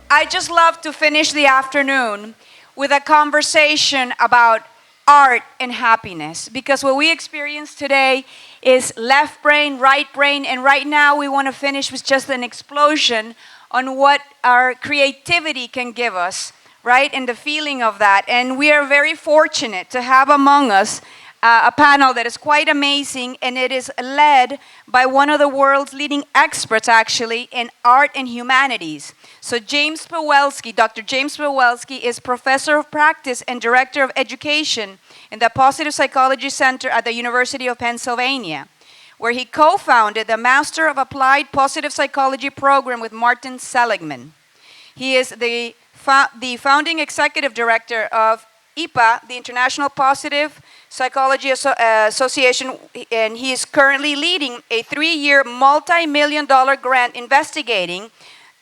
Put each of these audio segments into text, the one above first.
I just love to finish the afternoon with a conversation about art and happiness, because what we experience today is left brain, right brain, and right now we want to finish with just an explosion on what our creativity can give us, right? And the feeling of that. And we are very fortunate to have among us a panel that is quite amazing, and it is led by one of the world's leading experts, actually, in art and humanities. So James Pawelski, Dr. James Pawelski, is professor of practice and director of education in the Positive Psychology Center at the University of Pennsylvania, where he co-founded the Master of Applied Positive Psychology program with Martin Seligman. He is the founding executive director of IPA, the International Positive Psychology Association, and he is currently leading a 3-year multi-million-dollar grant investigating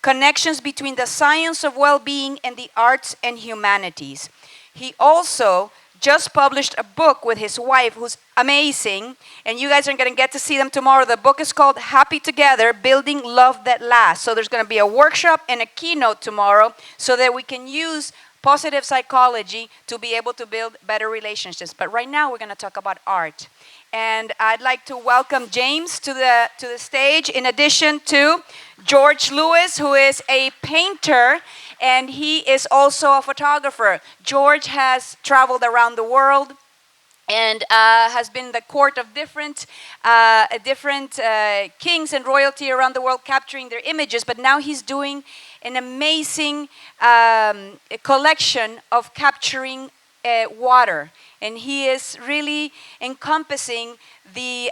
connections between the science of well-being and the arts and humanities. He also just published a book with his wife, who's amazing, and you guys are going to get to see them tomorrow. The book is called Happy Together, Building Love That Lasts. So there's going to be a workshop and a keynote tomorrow so that we can use positive psychology to be able to build better relationships. But right now we're going to talk about art. And I'd like to welcome James to the stage, in addition to George Lewis, who is a painter, and he is also a photographer. George has traveled around the world and has been the court of different kings and royalty around the world, capturing their images. But now he's doing an amazing collection of capturing water. And he is really encompassing the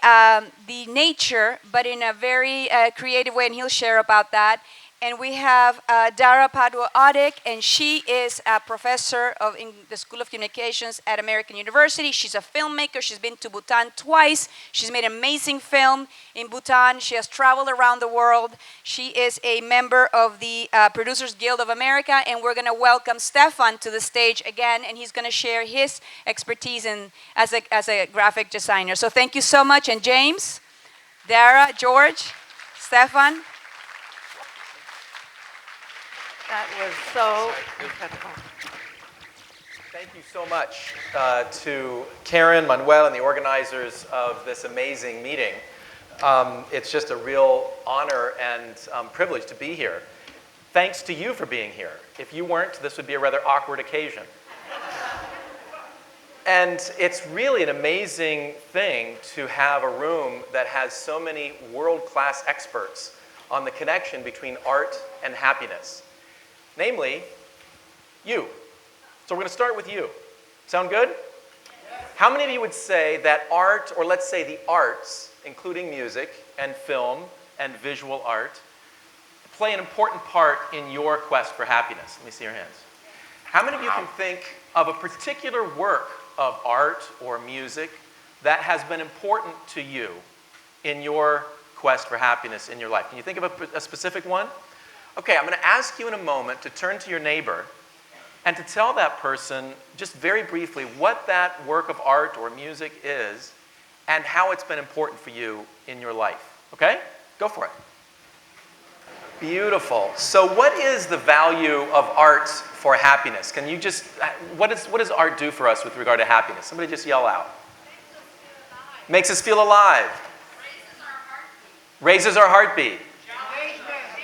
nature, but in a very creative way, and he'll share about that. And we have Dara Padwo Au, and she is a professor in the School of Communications at American University. She's a filmmaker. She's been to Bhutan twice. She's made an amazing film in Bhutan. She has traveled around the world. She is a member of the Producers Guild of America, and we're going to welcome Stefan to the stage again, and he's going to share his expertise as a graphic designer. So thank you so much. And James, Dara, George, Stefan. That was so incredible. Thank you so much to Karen, Manuel, and the organizers of this amazing meeting. It's just a real honor and privilege to be here. Thanks to you for being here. If you weren't, this would be a rather awkward occasion. And it's really an amazing thing to have a room that has so many world-class experts on the connection between art and happiness. Namely, you. So we're going to start with you. Sound good? Yes. How many of you would say that art, or let's say the arts, including music and film and visual art, play an important part in your quest for happiness? Let me see your hands. How many of you can think of a particular work of art or music that has been important to you in your quest for happiness in your life? Can you think of a specific one? Okay, I'm going to ask you in a moment to turn to your neighbor and to tell that person, just very briefly, what that work of art or music is and how it's been important for you in your life. Okay? Go for it. Beautiful. So what is the value of art for happiness? Can you just, what does art do for us with regard to happiness? Somebody just yell out. Makes us feel alive. Raises our heartbeat.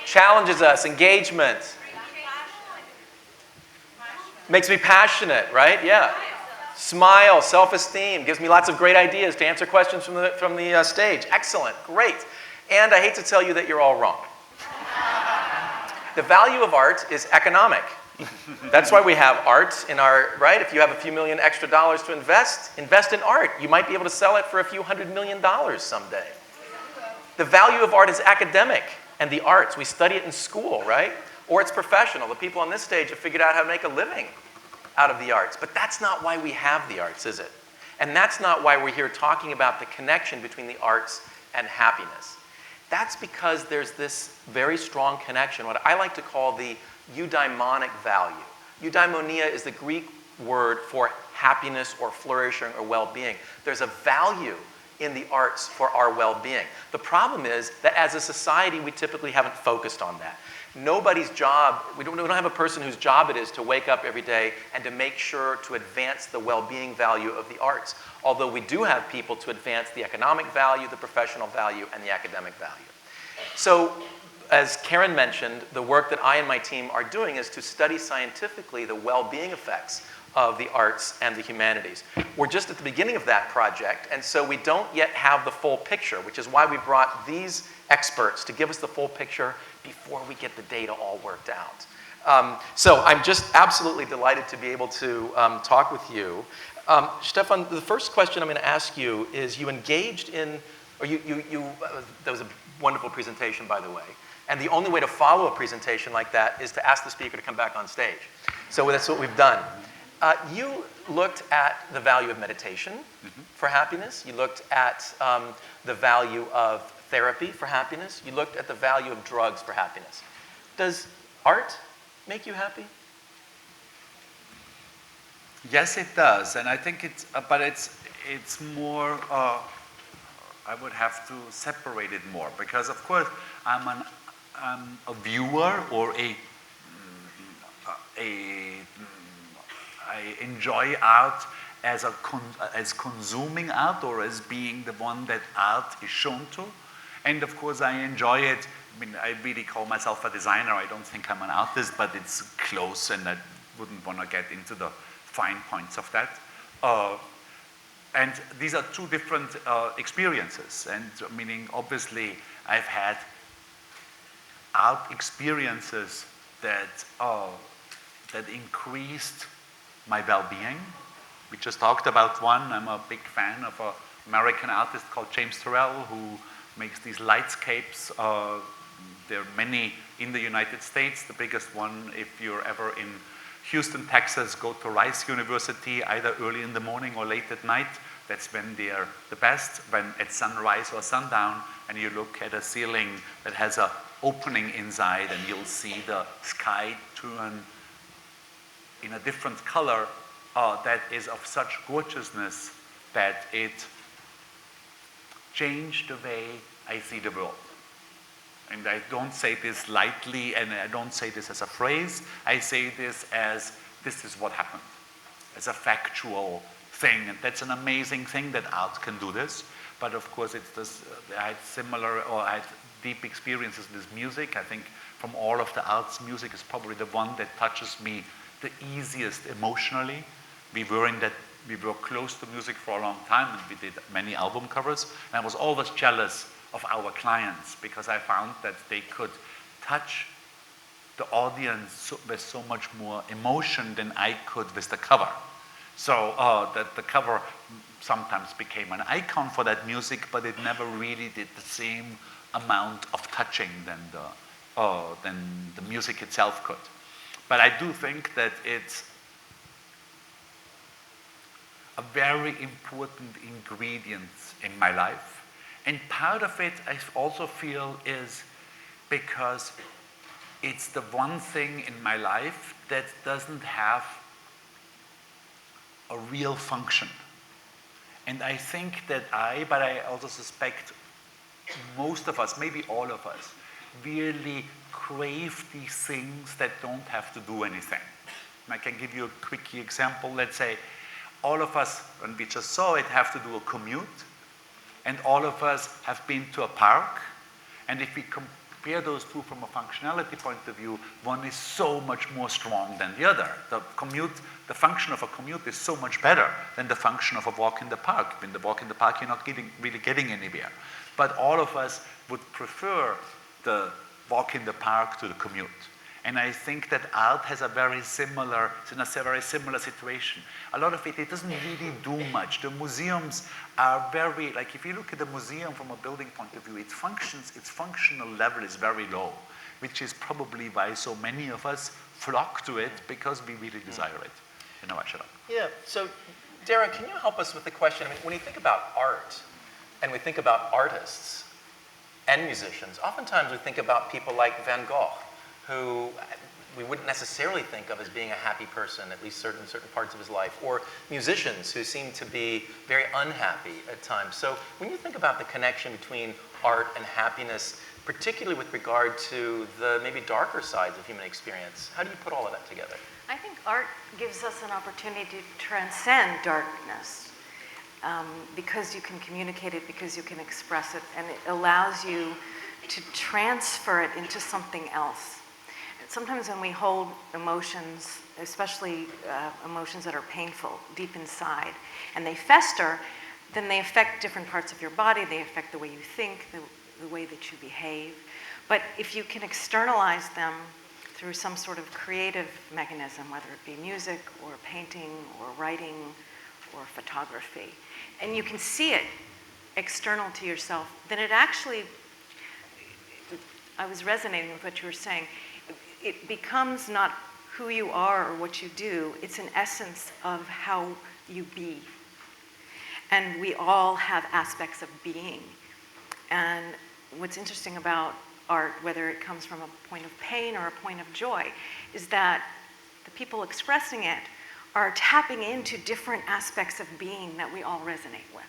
Challenges us, engagement. Makes me passionate, right? Yeah. Smile, self-esteem, gives me lots of great ideas to answer questions from the stage. Excellent, great. And I hate to tell you that you're all wrong. The value of art is economic. That's why we have art in our, right? If you have a few million extra dollars to invest in art. You might be able to sell it for a few $100 million someday. The value of art is academic. And the arts, we study it in school, right? Or it's professional. The people on this stage have figured out how to make a living out of the arts. But that's not why we have the arts, is it? And that's not why we're here talking about the connection between the arts and happiness. That's because there's this very strong connection, what I like to call the eudaimonic value. Eudaimonia is the Greek word for happiness or flourishing or well-being. There's a value in the arts for our well-being. The problem is that as a society, we typically haven't focused on that. Nobody's job, we don't have a person whose job it is to wake up every day and to make sure to advance the well-being value of the arts. Although we do have people to advance the economic value, the professional value, and the academic value. So, as Karen mentioned, the work that I and my team are doing is to study scientifically the well-being effects of the arts and the humanities. We're just at the beginning of that project, and so we don't yet have the full picture, which is why we brought these experts to give us the full picture before we get the data all worked out. So I'm just absolutely delighted to be able to talk with you. Stefan, the first question I'm going to ask you is, you engaged in, or that was a wonderful presentation, by the way. And the only way to follow a presentation like that is to ask the speaker to come back on stage. So that's what we've done. You looked at the value of meditation for happiness. You looked at the value of therapy for happiness. You looked at the value of drugs for happiness. Does art make you happy? Yes, it does, and I think it's more. I would have to separate it more because, of course, I'm a viewer or I enjoy art as consuming art or as being the one that art is shown to. And of course I enjoy it. I mean, I really call myself a designer. I don't think I'm an artist, but it's close, and I wouldn't want to get into the fine points of that. And these are two different experiences. And meaning, obviously, I've had art experiences that increased my well-being. We just talked about one. I'm a big fan of an American artist called James Pawelski, who makes these lightscapes. There are many in the United States. The biggest one, if you're ever in Houston, Texas, go to Rice University, either early in the morning or late at night. That's when they are the best, when at sunrise or sundown, and you look at a ceiling that has an opening inside, and you'll see the sky turn in a different color that is of such gorgeousness that it changed the way I see the world. And I don't say this lightly, and I don't say this as a phrase. I say this as, this is what happened, as a factual thing. And that's an amazing thing that art can do this. But of course, it's this, I had deep experiences with music. I think from all of the arts, music is probably the one that touches me the easiest emotionally. We were close to music for a long time, and we did many album covers. And I was always jealous of our clients because I found that they could touch the audience with so much more emotion than I could with the cover. So that the cover sometimes became an icon for that music, but it never really did the same amount of touching than the music itself could. But I do think that it's a very important ingredient in my life. And part of it, I also feel, is because it's the one thing in my life that doesn't have a real function. And I think that but I also suspect most of us, maybe all of us, really crave these things that don't have to do anything. And I can give you a quick example. Let's say all of us, and we just saw it, have to do a commute. And all of us have been to a park. And if we compare those two from a functionality point of view, one is so much more strong than the other. The function of a commute is so much better than the function of a walk in the park. In the walk in the park, you're not really getting anywhere. But all of us would prefer the walk in the park to the commute. And I think that art has it's in a very similar situation. A lot of it doesn't really do much. The museums are very, like if you look at the museum from a building point of view, its functional level is very low, which is probably why so many of us flock to it, because we really desire it. You know, Yeah, so Dara, can you help us with the question? I mean, when you think about art, and we think about artists and musicians, oftentimes we think about people like Van Gogh, who we wouldn't necessarily think of as being a happy person, at least certain parts of his life, or musicians who seem to be very unhappy at times. So when you think about the connection between art and happiness, particularly with regard to the maybe darker sides of human experience, how do you put all of that together? I think art gives us an opportunity to transcend darkness because you can communicate it, because you can express it, and it allows you to transfer it into something else. Sometimes when we hold emotions, especially emotions that are painful deep inside, and they fester, then they affect different parts of your body, they affect the way you think, the way that you behave. But if you can externalize them through some sort of creative mechanism, whether it be music or painting or writing or photography, and you can see it external to yourself, then it actually, I was resonating with what you were saying, it becomes not who you are or what you do, it's an essence of how you be. And we all have aspects of being. And what's interesting about art, whether it comes from a point of pain or a point of joy, is that the people expressing it are tapping into different aspects of being that we all resonate with.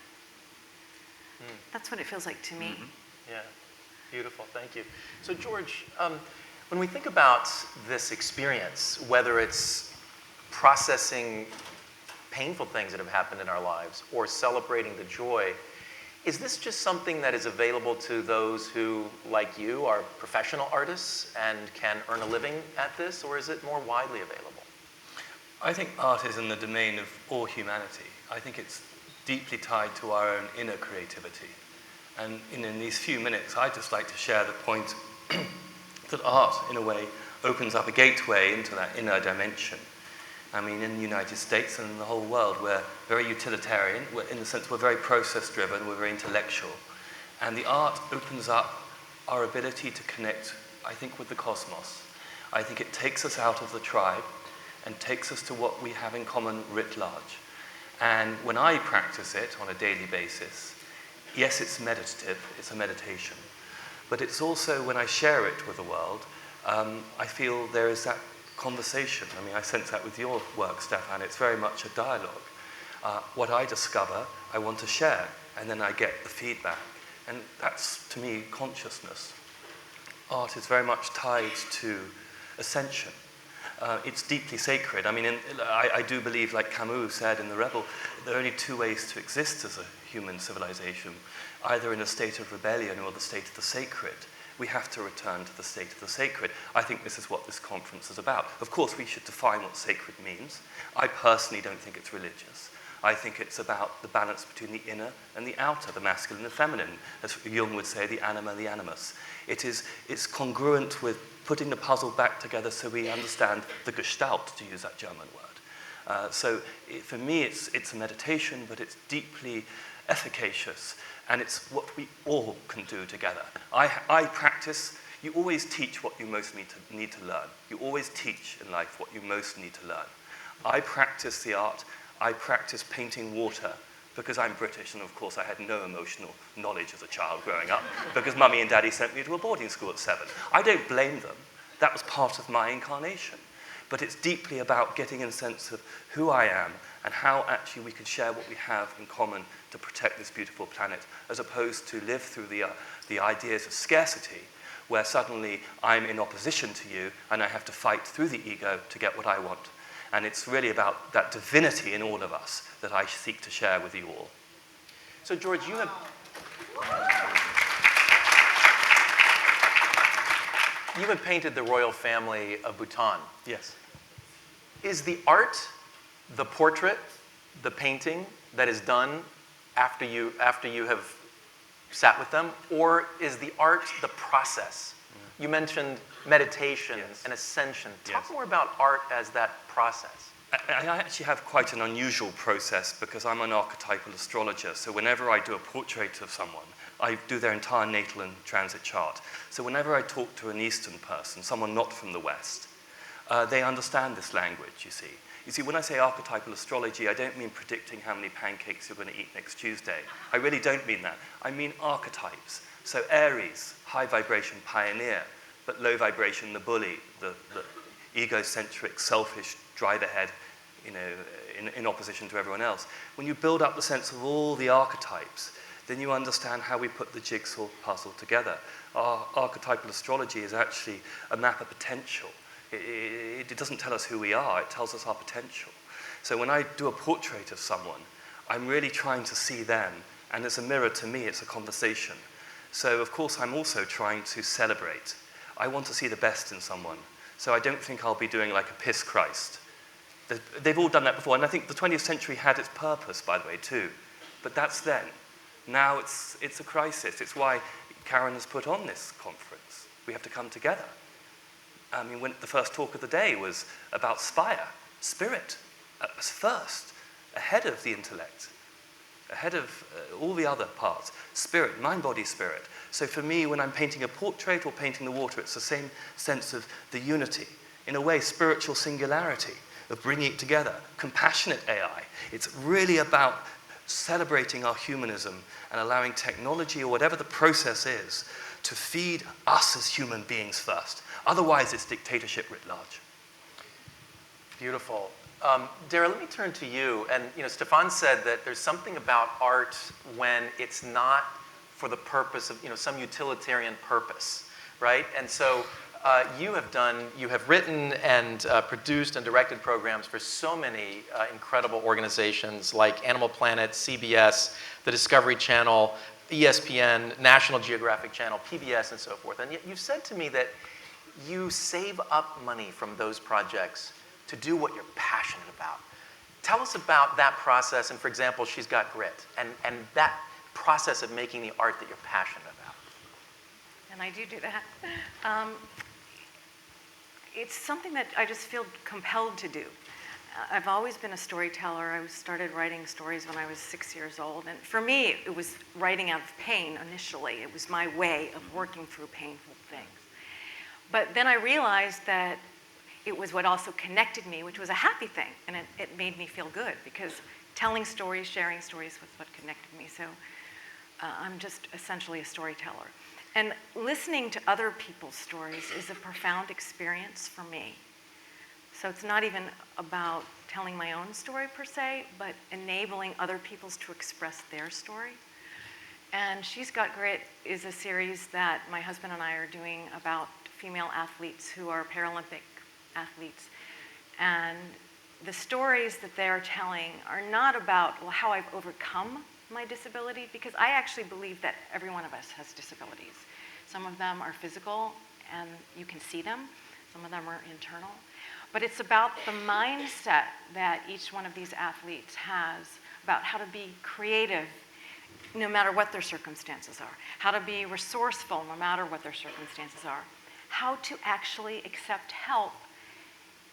That's what it feels like to me. Mm-hmm. Yeah, beautiful, thank you. So George, when we think about this experience, whether it's processing painful things that have happened in our lives or celebrating the joy, is this just something that is available to those who, like you, are professional artists and can earn a living at this, or is it more widely available? I think art is in the domain of all humanity. I think it's deeply tied to our own inner creativity. And in these few minutes, I'd just like to share the point that art, in a way, opens up a gateway into that inner dimension. I mean, in the United States and in the whole world, we're very utilitarian, in the sense we're very process-driven, we're very intellectual. And the art opens up our ability to connect, I think, with the cosmos. I think it takes us out of the tribe and takes us to what we have in common writ large. And when I practice it on a daily basis, yes, it's meditative, it's a meditation. But it's also, when I share it with the world, I feel there is that conversation. I mean, I sense that with your work, Stefan. It's very much a dialogue. What I discover, I want to share, and then I get the feedback. And that's, to me, consciousness. Art is very much tied to ascension. It's deeply sacred. I mean, I do believe, like Camus said in The Rebel, there are only two ways to exist as a human civilization, either in a state of rebellion or the state of the sacred. We have to return to the state of the sacred. I think this is what this conference is about. Of course, we should define what sacred means. I personally don't think it's religious. I think it's about the balance between the inner and the outer, the masculine and feminine, as Jung would say, the anima and the animus. It's congruent with putting the puzzle back together so we understand the Gestalt, to use that German word. For me, it's a meditation, but it's deeply efficacious, and it's what we all can do together. I practice. You always teach what you most need to learn. You always teach in life what you most need to learn. I practice the art. I practice painting water because I'm British, and of course I had no emotional knowledge as a child growing up because Mummy and Daddy sent me to a boarding school at 7. I don't blame them. That was part of my incarnation. But it's deeply about getting a sense of who I am and how actually we can share what we have in common to protect this beautiful planet, as opposed to live through the ideas of scarcity, where suddenly I'm in opposition to you and I have to fight through the ego to get what I want. And it's really about that divinity in all of us that I seek to share with you all. So George, you have painted the royal family of Bhutan. Yes. Is the art, the portrait, the painting that is done after you have sat with them, or is the art the process? You mentioned meditation and ascension. Talk more about art as that process. I actually have quite an unusual process because I'm an archetypal astrologer. So whenever I do a portrait of someone, I do their entire natal and transit chart. So whenever I talk to an Eastern person, someone not from the West, they understand this language, you see. You see, when I say archetypal astrology, I don't mean predicting how many pancakes you're going to eat next Tuesday. I really don't mean that. I mean archetypes. So Aries, high vibration pioneer, but low vibration the bully, the egocentric, selfish, drive ahead, you know, in opposition to everyone else. When you build up the sense of all the archetypes, then you understand how we put the jigsaw puzzle together. Our archetypal astrology is actually a map of potential. It doesn't tell us who we are, it tells us our potential. So when I do a portrait of someone, I'm really trying to see them, and as a mirror to me, it's a conversation. So of course I'm also trying to celebrate. I want to see the best in someone, so I don't think I'll be doing like a piss Christ. They've all done that before, and I think the 20th century had its purpose, by the way, too. But that's then. Now it's a crisis. It's why Karen has put on this conference. We have to come together. I mean, when the first talk of the day was about spire, spirit, as first, ahead of the intellect, ahead of all the other parts. Spirit, mind, body, spirit. So for me, when I'm painting a portrait or painting the water, it's the same sense of the unity. In a way, spiritual singularity, of bringing it together. Compassionate AI. It's really about celebrating our humanism and allowing technology or whatever the process is to feed us as human beings first. Otherwise, it's dictatorship writ large. Beautiful. Dara, let me turn to you. And you know, Stefan said that there's something about art when it's not for the purpose of, you know, some utilitarian purpose, right? And so you have written and produced and directed programs for so many incredible organizations like Animal Planet, CBS, the Discovery Channel, ESPN, National Geographic Channel, PBS, and so forth. And yet you've said to me that you save up money from those projects to do what you're passionate about. Tell us about that process, and for example, She's Got Grit, and that process of making the art that you're passionate about. And I do that. It's something that I just feel compelled to do. I've always been a storyteller. I started writing stories when I was 6 years old. And for me, it was writing out of pain initially. It was my way of working through painful things. But then I realized that it was what also connected me, which was a happy thing. And it made me feel good because telling stories, sharing stories was what connected me. So I'm just essentially a storyteller. And listening to other people's stories is a profound experience for me. So it's not even about telling my own story per se, but enabling other people's to express their story. And She's Got Grit is a series that my husband and I are doing about female athletes who are Paralympic athletes. And the stories that they're telling are not about how I've overcome my disability, because I actually believe that every one of us has disabilities. Some of them are physical and you can see them. Some of them are internal. But it's about the mindset that each one of these athletes has about how to be creative no matter what their circumstances are, how to be resourceful no matter what their circumstances are, how to actually accept help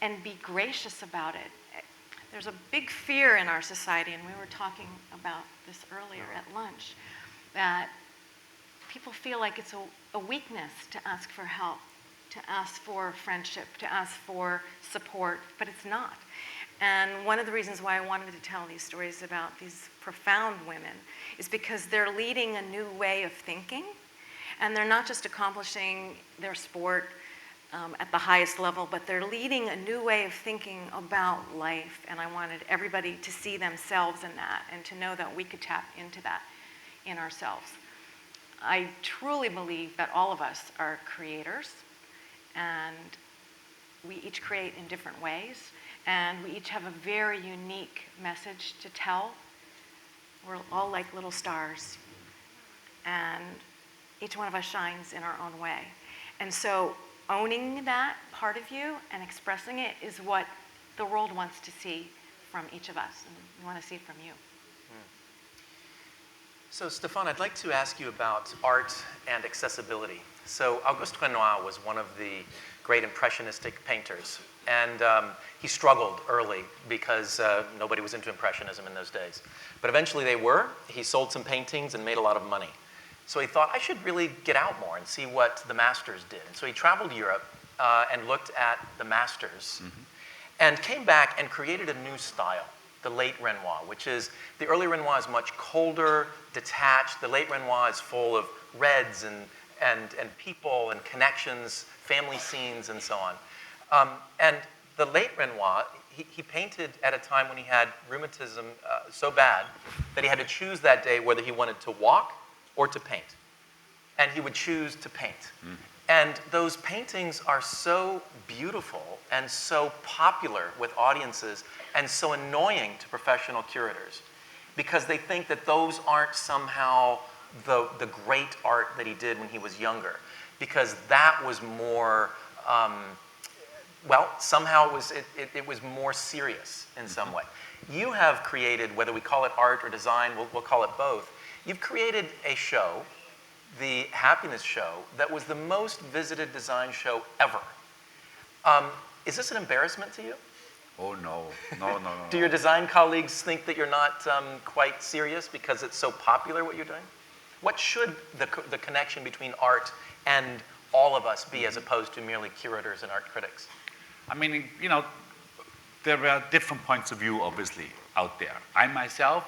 and be gracious about it. There's a big fear in our society, and we were talking about this earlier at lunch, that people feel like it's a weakness to ask for help, to ask for friendship, to ask for support, but it's not. And one of the reasons why I wanted to tell these stories about these profound women is because they're leading a new way of thinking, and they're not just accomplishing their sport at the highest level, but they're leading a new way of thinking about life, and I wanted everybody to see themselves in that and to know that we could tap into that in ourselves. I truly believe that all of us are creators, and we each create in different ways, and we each have a very unique message to tell. We're all like little stars, and each one of us shines in our own way. And so owning that part of you and expressing it is what the world wants to see from each of us, and we want to see it from you. So, Stefan, I'd like to ask you about art and accessibility. So, Auguste Renoir was one of the great impressionistic painters, and he struggled early because nobody was into impressionism in those days. But eventually they were. He sold some paintings and made a lot of money. So he thought, I should really get out more and see what the masters did. And so he traveled Europe and looked at the masters and came back and created a new style, the late Renoir, which is, the early Renoir is much colder, detached. The late Renoir is full of reds and people and connections, family scenes, and so on. And the late Renoir, he painted at a time when he had rheumatism so bad that he had to choose that day whether he wanted to walk or to paint. And he would choose to paint. And those paintings are so beautiful and so popular with audiences and so annoying to professional curators because they think that those aren't somehow the great art that he did when he was younger, because that was more, well, somehow it was more serious in some way. You have created, whether we call it art or design, we'll call it both, you've created a show, the Happiness Show, that was the most visited design show ever. Is this an embarrassment to you? Oh, no. No. Do your design colleagues think that you're not quite serious because it's so popular what you're doing? What should the connection between art and all of us be as opposed to merely curators and art critics? I mean, you know, there are different points of view, obviously, out there. I myself,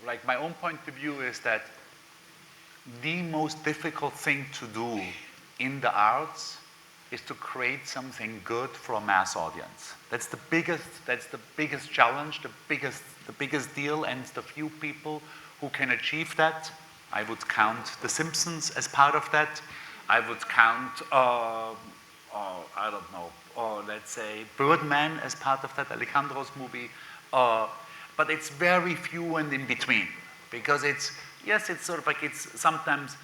like my own point of view is that the most difficult thing to do in the arts is to create something good for a mass audience. That's the biggest challenge, the biggest deal, and the few people who can achieve that. I would count The Simpsons as part of that. I would count, I don't know, let's say Birdman as part of that, Alejandro's movie. But it's very few and in between, because it's sort of like sometimes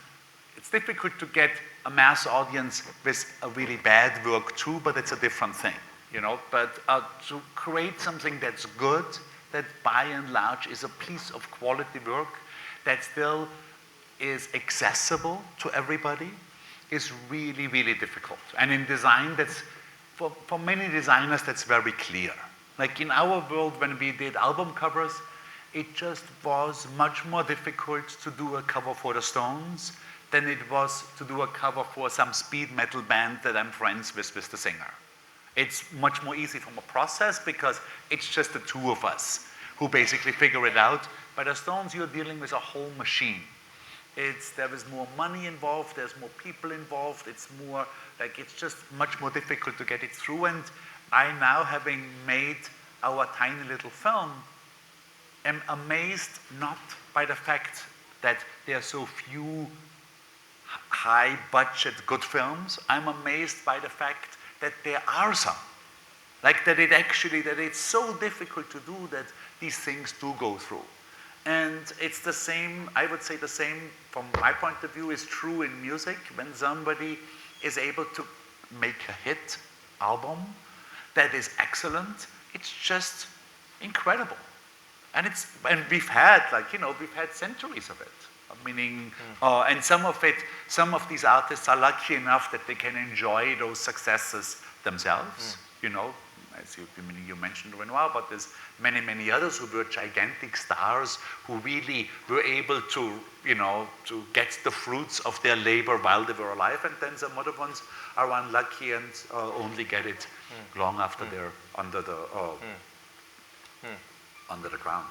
it's difficult to get a mass audience with a really bad work too, but it's a different thing, you know. But to create something that's good, that by and large is a piece of quality work, that still is accessible to everybody, is really, really difficult. And in design, that's, for many designers, that's very clear. Like in our world, when we did album covers, it just was much more difficult to do a cover for the Stones than it was to do a cover for some speed metal band that I'm friends with the singer. It's much more easy from a process because it's just the two of us who basically figure it out. By the Stones, you're dealing with a whole machine. There is more money involved, there's more people involved, it's more, like, it's just much more difficult to get it through. And I now, having made our tiny little film, am amazed not by the fact that there are so few high budget good films. I'm amazed by the fact that there are some. Like that it's so difficult to do that these things do go through. And it's the same, I would say the same from my point of view is true in music. When somebody is able to make a hit album that is excellent, it's just incredible. And we've had centuries of it. Meaning, and some of these artists are lucky enough that they can enjoy those successes themselves. You know, as you mentioned Renoir, but there's many, many others who were gigantic stars who really were able to, you know, to get the fruits of their labor while they were alive, and then some other ones are unlucky and only get it long after they're under the ground.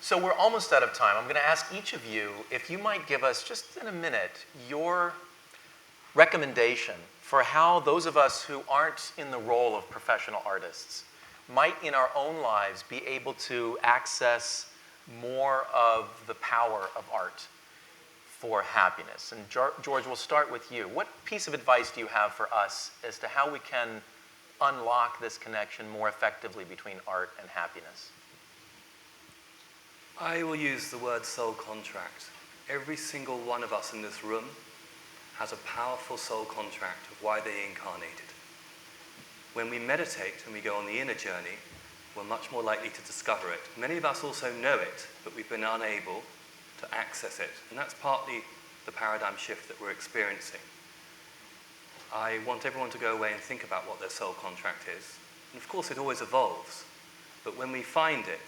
So we're almost out of time. I'm going to ask each of you if you might give us, just in a minute, your recommendation for how those of us who aren't in the role of professional artists might in our own lives be able to access more of the power of art for happiness. And George, we'll start with you. What piece of advice do you have for us as to how we can unlock this connection more effectively between art and happiness? I will use the word soul contract. Every single one of us in this room has a powerful soul contract of why they incarnated. When we meditate and we go on the inner journey, we're much more likely to discover it. Many of us also know it, but we've been unable to access it. And that's partly the paradigm shift that we're experiencing. I want everyone to go away and think about what their soul contract is. And of course, it always evolves. But when we find it,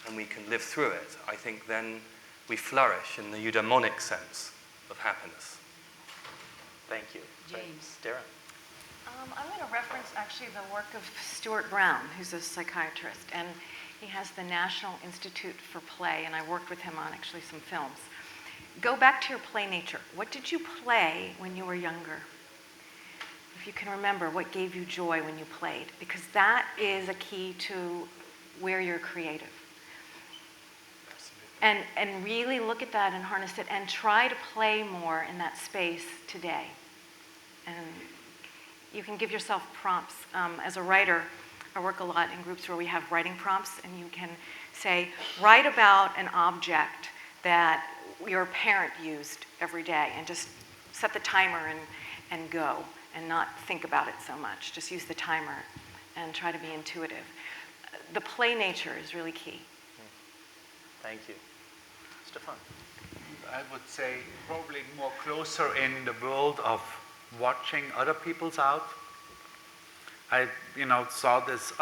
and we can live through it, I think then we flourish in the eudaimonic sense of happiness. Thank you. James. Dara. I'm going to reference actually the work of Stuart Brown, who's a psychiatrist, and he has the National Institute for Play, and I worked with him on actually some films. Go back to your play nature. What did you play when you were younger? if you can remember what gave you joy when you played, because that is a key to where you're creative. And really look at that and harness it and try to play more in that space today. And you can give yourself prompts. As a writer, I work a lot in groups where we have writing prompts, and you can say, write about an object that your parent used every day, and just set the timer and go, and not think about it so much. Just use the timer and try to be intuitive. The play nature is really key. Thank you. Stefan. I would say probably more closer in the world of watching other people's art. I saw this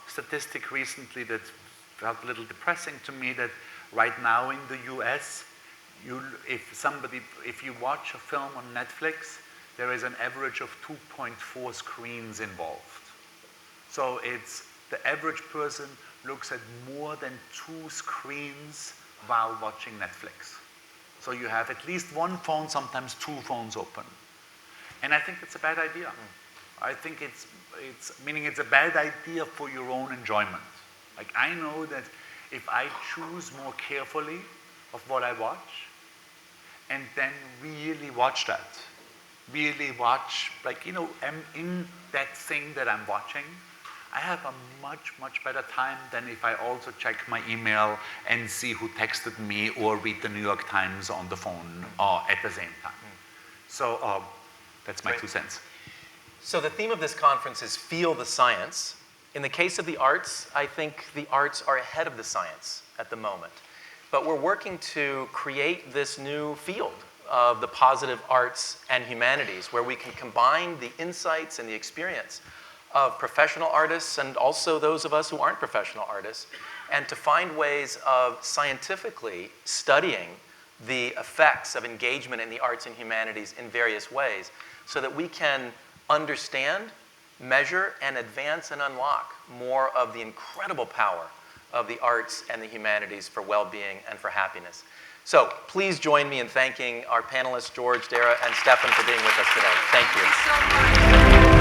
statistic recently that felt a little depressing to me, that right now in the US, if you watch a film on Netflix, there is an average of 2.4 screens involved. So the average person looks at more than 2 screens while watching Netflix. So you have at least one phone, sometimes 2 phones open. And I think it's a bad idea. I think it's a bad idea for your own enjoyment. Like, I know that if I choose more carefully of what I watch, and then really watch that, really watch, I'm in that thing that I'm watching, I have a much, much better time than if I also check my email and see who texted me or read the New York Times on the phone at the same time. So that's my 2 cents. So the theme of this conference is feel the science. In the case of the arts, I think the arts are ahead of the science at the moment. But we're working to create this new field of the positive arts and humanities, where we can combine the insights and the experience of professional artists and also those of us who aren't professional artists, and to find ways of scientifically studying the effects of engagement in the arts and humanities in various ways, so that we can understand, measure, and advance and unlock more of the incredible power of the arts and the humanities for well-being and for happiness. So please join me in thanking our panelists, George, Dara, and Stefan, for being with us today. Thank you. Thank you so much.